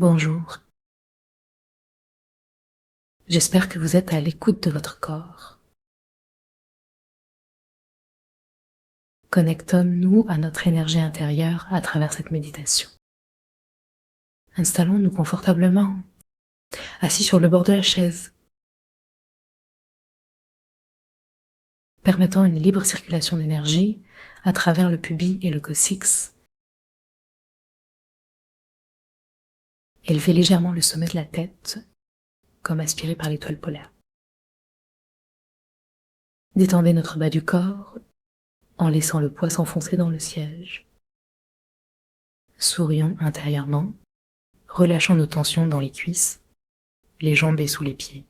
Bonjour. J'espère que vous êtes à l'écoute de votre corps. Connectons-nous à notre énergie intérieure à travers cette méditation. Installons-nous confortablement, assis sur le bord de la chaise, permettant une libre circulation d'énergie à travers le pubis et le coccyx. Élevez légèrement le sommet de la tête, comme aspiré par l'étoile polaire. Détendez notre bas du corps en laissant le poids s'enfoncer dans le siège. Sourions intérieurement, relâchons nos tensions dans les cuisses, les jambes et sous les pieds.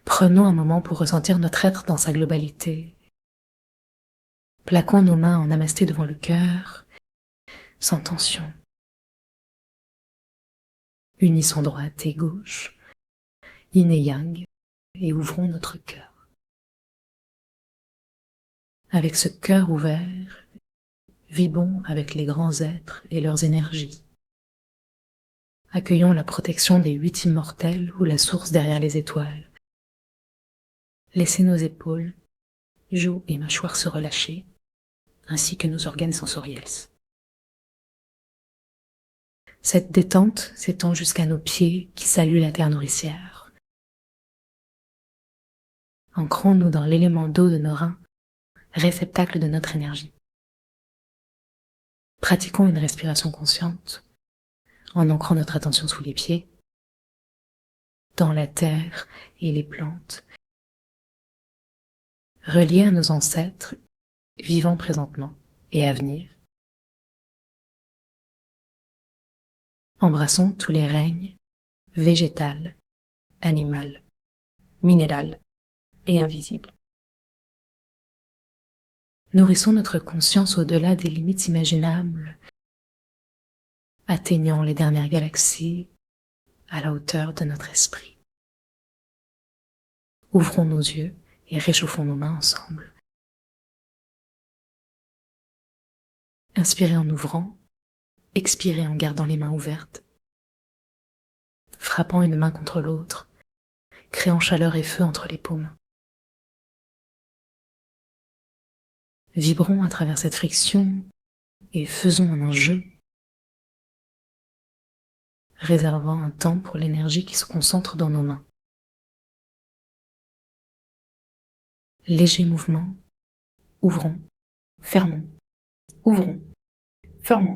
Prenons un moment pour ressentir notre être dans sa globalité. Plaquons nos mains en namasté devant le cœur, sans tension. Unissons droite et gauche, yin et yang, et ouvrons notre cœur. Avec ce cœur ouvert, vibrons avec les grands êtres et leurs énergies. Accueillons la protection des 8 immortels ou la source derrière les étoiles. Laissez nos épaules, joues et mâchoires se relâcher, ainsi que nos organes sensoriels. Cette détente s'étend jusqu'à nos pieds qui saluent la terre nourricière. Ancrons-nous dans l'élément d'eau de nos reins, réceptacle de notre énergie. Pratiquons une respiration consciente en ancrant notre attention sous les pieds, dans la terre et les plantes, reliés à nos ancêtres, vivants présentement et à venir. Embrassons tous les règnes, végétal, animal, minéral et invisible. Nourrissons notre conscience au-delà des limites imaginables, atteignant les dernières galaxies à la hauteur de notre esprit. Ouvrons nos yeux et réchauffons nos mains ensemble. Inspirez en ouvrant, expirez en gardant les mains ouvertes, frappant une main contre l'autre, créant chaleur et feu entre les paumes. Vibrons à travers cette friction et faisons un jeu, réservant un temps pour l'énergie qui se concentre dans nos mains. Léger mouvement, ouvrons, fermons, ouvrons, fermons.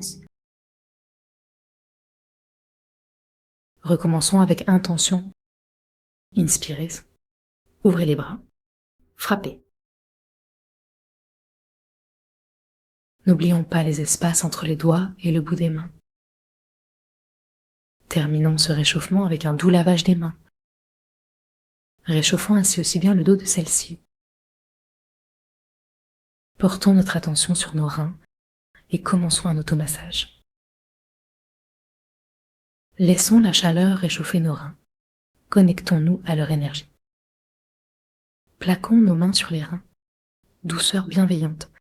Recommençons avec intention. Inspirez, ouvrez les bras, frappez. N'oublions pas les espaces entre les doigts et le bout des mains. Terminons ce réchauffement avec un doux lavage des mains, réchauffant ainsi aussi bien le dos de celle-ci. Portons notre attention sur nos reins et commençons un automassage. Laissons la chaleur réchauffer nos reins. Connectons-nous à leur énergie. Plaquons nos mains sur les reins, douceur bienveillante,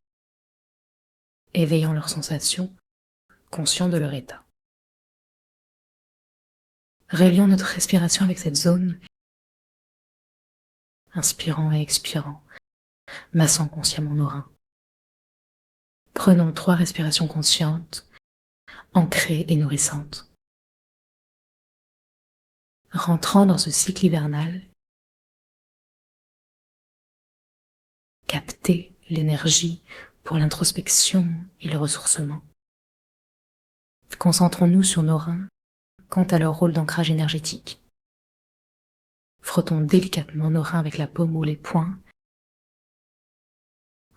éveillant leurs sensations, conscients de leur état. Relions notre respiration avec cette zone, inspirant et expirant, massant consciemment nos reins. Prenons 3 respirations conscientes, ancrées et nourrissantes. Rentrant dans ce cycle hivernal, captez l'énergie pour l'introspection et le ressourcement. Concentrons-nous sur nos reins quant à leur rôle d'ancrage énergétique. Frottons délicatement nos reins avec la paume ou les poings,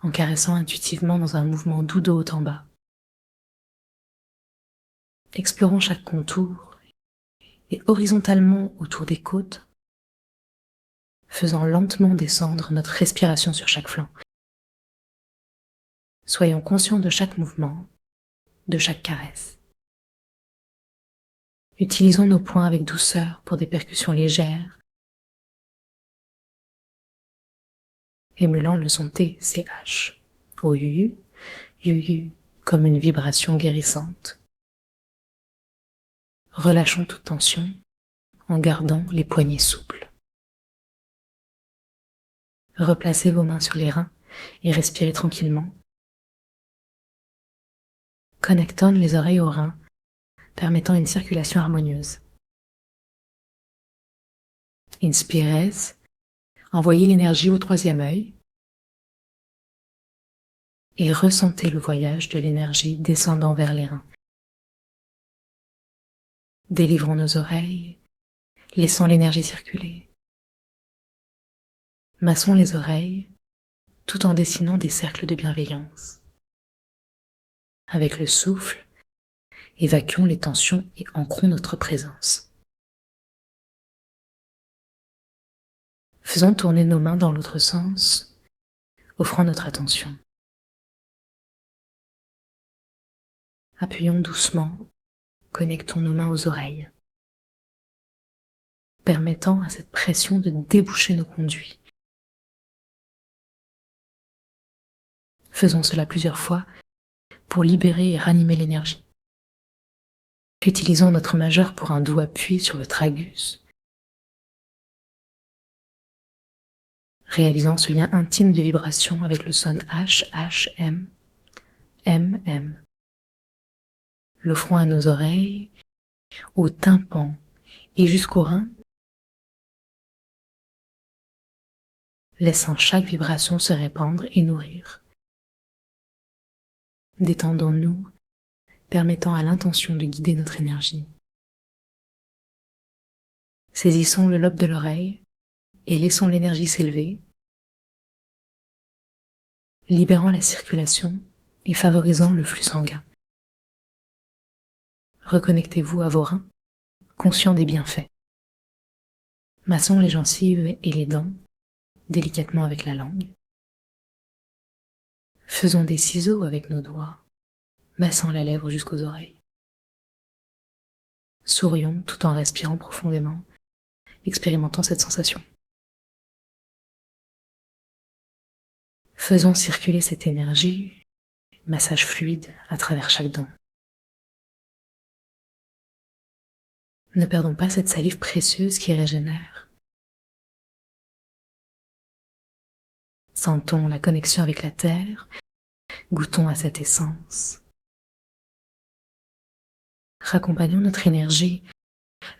en caressant intuitivement dans un mouvement doux de haut en bas. Explorons chaque contour et horizontalement autour des côtes, faisant lentement descendre notre respiration sur chaque flanc. Soyons conscients de chaque mouvement, de chaque caresse. Utilisons nos poings avec douceur pour des percussions légères, émulant le son T, CH, au yu, yu, comme une vibration guérissante. Relâchons toute tension en gardant les poignets souples. Replacez vos mains sur les reins et respirez tranquillement. Connectons les oreilles aux reins, permettant une circulation harmonieuse. Inspirez, envoyez l'énergie au troisième œil et ressentez le voyage de l'énergie descendant vers les reins. Délivrons nos oreilles, laissons l'énergie circuler. Massons les oreilles tout en dessinant des cercles de bienveillance. Avec le souffle, évacuons les tensions et ancrons notre présence. Faisons tourner nos mains dans l'autre sens, offrant notre attention. Appuyons doucement, connectons nos mains aux oreilles, permettant à cette pression de déboucher nos conduits. Faisons cela plusieurs fois pour libérer et ranimer l'énergie. Utilisons notre majeur pour un doux appui sur le tragus, réalisant ce lien intime de vibration avec le son H, H, M, M, M. L'offrons à nos oreilles, au tympan et jusqu'aux reins, laissant chaque vibration se répandre et nourrir. Détendons-nous, permettant à l'intention de guider notre énergie. Saisissons le lobe de l'oreille et laissons l'énergie s'élever, libérant la circulation et favorisant le flux sanguin. Reconnectez-vous à vos reins, conscients des bienfaits. Massons les gencives et les dents, délicatement avec la langue. Faisons des ciseaux avec nos doigts, massant la lèvre jusqu'aux oreilles. Sourions tout en respirant profondément, expérimentant cette sensation. Faisons circuler cette énergie, massage fluide à travers chaque dent. Ne perdons pas cette salive précieuse qui régénère. Sentons la connexion avec la terre, goûtons à cette essence. Raccompagnons notre énergie,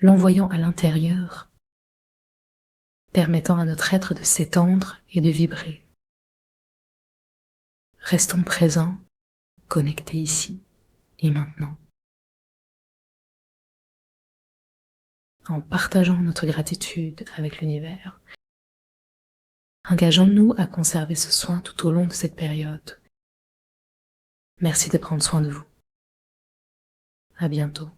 l'envoyant à l'intérieur, permettant à notre être de s'étendre et de vibrer. Restons présents, connectés ici et maintenant. En partageant notre gratitude avec l'univers, engageons-nous à conserver ce soin tout au long de cette période. Merci de prendre soin de vous. À bientôt.